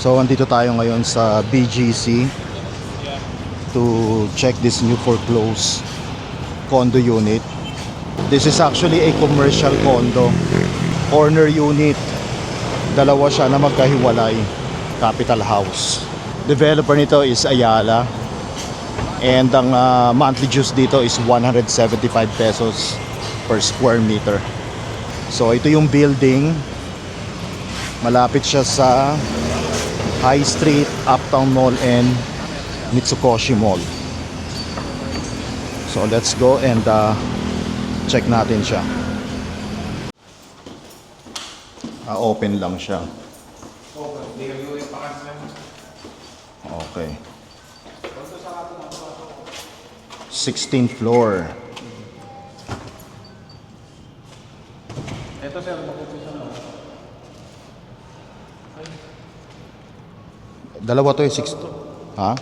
So andito tayo ngayon sa BGC to check this new foreclosed condo unit. This is actually a commercial condo, corner unit. Dalawa siya na magkahiwalay, capital house. Developer nito is Ayala, and ang monthly dues dito is 175 pesos per square meter. So ito yung building, malapit siya sa High Street, Uptown Mall and Mitsukoshi Mall. So let's go and check natin siya. Open lang siya. Okay. 16th floor. Ito sir, mag-umpisa na. Dalawa to eh, 6. Ha?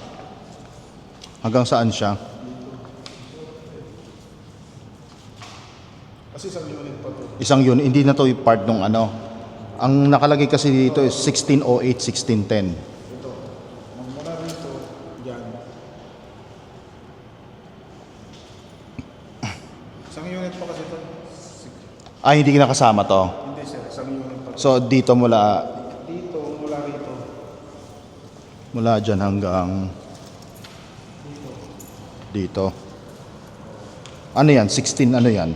Hanggang saan siya? Kasi isang unit pa to. Isang unit, hindi na to yung part nung ano. Ang nakalagay kasi dito is 1608, 1610. Ito. Magmula rito, dyan. Isang unit pa kasi ito. Ah, hindi na kasama to. Hindi sir, isang unit pa to. So dito mula Dito, mula rito. mula dyan hanggang dito. Ano yan? 16 ano yan?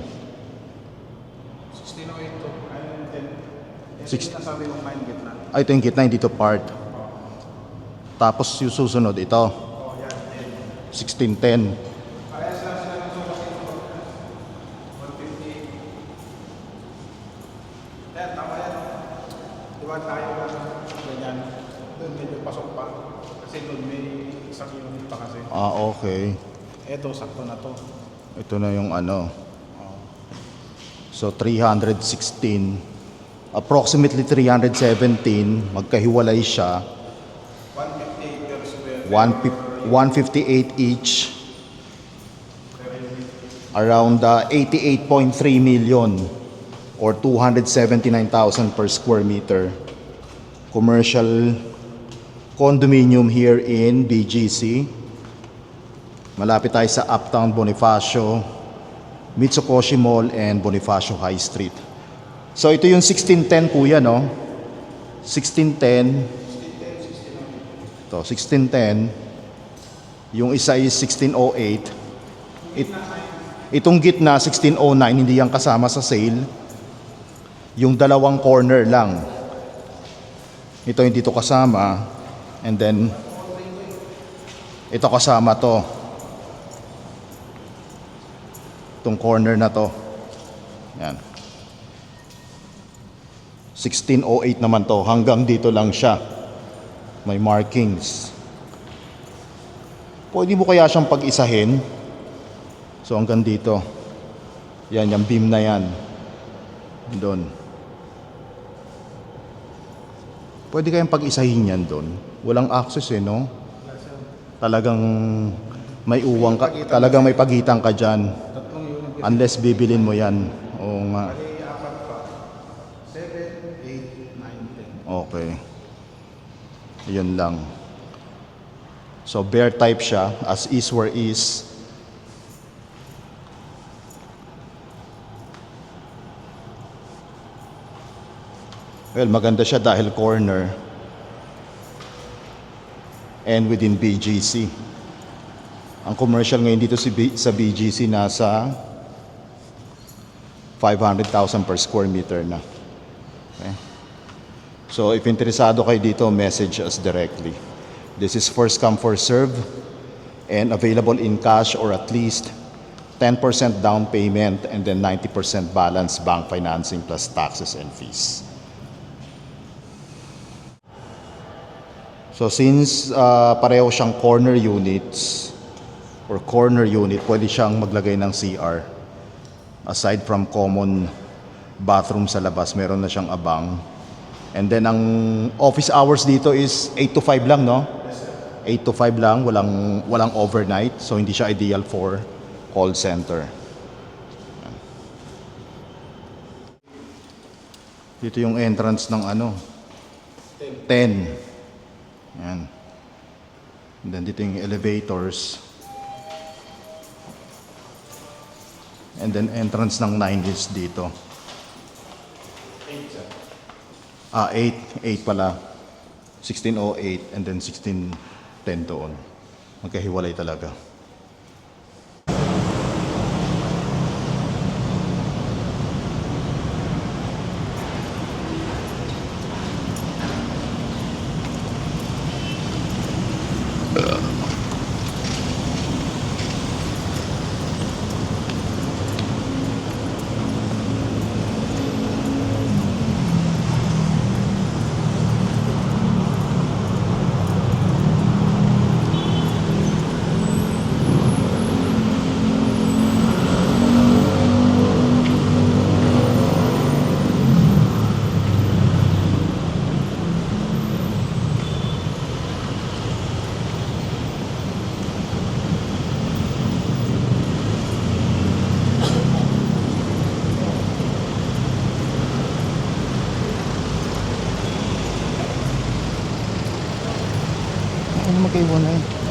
1608 to. Ayun, 10. Six- Ito yung nasabi kong main gitna. Ay, ito yung gitna, dito part. Tapos yung susunod, ito. Oh, yan. 1610. Parehas lang sila ng sukat ito. 150. Yan, tama yan. Diba tayo lang ganyan. Doon medyo pasok pa. Kasi doon may isang unit pa kasi. Ah, okay. Eto, sakto na to. Ito na yung ano. So 316, approximately 317, magkahiwalay siya. 158 per square. 158 each. Around 88.3 million or 279,000 per square meter. Commercial condominium here in BGC. Malapit tayo sa Uptown Bonifacio, Mitsukoshi Mall and Bonifacio High Street. So ito yung 1610 kuya, no? 1610. Ito, 1610. Yung isa is 1608. Itong gitna 1609, hindi yan kasama sa sale. Yung dalawang corner lang. Ito hindi to kasama. And then ito kasama to. Itong corner na to. Yan. 1608 naman to. Hanggang dito lang siya. May markings. Pwede mo kaya siyang pag-isahin? So hanggang dito. Yan, yung beam na yan. Doon. Pwede kayang pag-isahin yan doon. Walang access eh, no? Talagang may uwang ka, talagang may pagitan ka dyan. Tatlong unit. Unless bibilin mo yan. Oo nga. Bali, apat pa. 7, 8, 9, 10. Okay. Yun lang. So bear type siya, as is where is. Well, maganda siya dahil corner. And within BGC. Ang commercial ngayon dito sa BGC nasa 500,000 per square meter na. Okay. So if interesado kayo dito, message us directly. This is first come first serve and available in cash or at least 10% down payment and then 90% balance bank financing plus taxes and fees. So since pareho siyang corner units or corner unit, pwede siyang maglagay ng CR. Aside from common bathroom sa labas, meron na siyang abang. And then ang office hours dito is 8 to 5 lang, no? 8 to 5 lang, walang overnight. So hindi siya ideal for call center. Dito yung entrance ng ano, 10. Yan. And then dito yung elevators. And then entrance ng 9 is dito. 8 sir. 8 pala. 1608 and then 1610 doon. Magkahiwalay talaga. Ano magkaiwalay?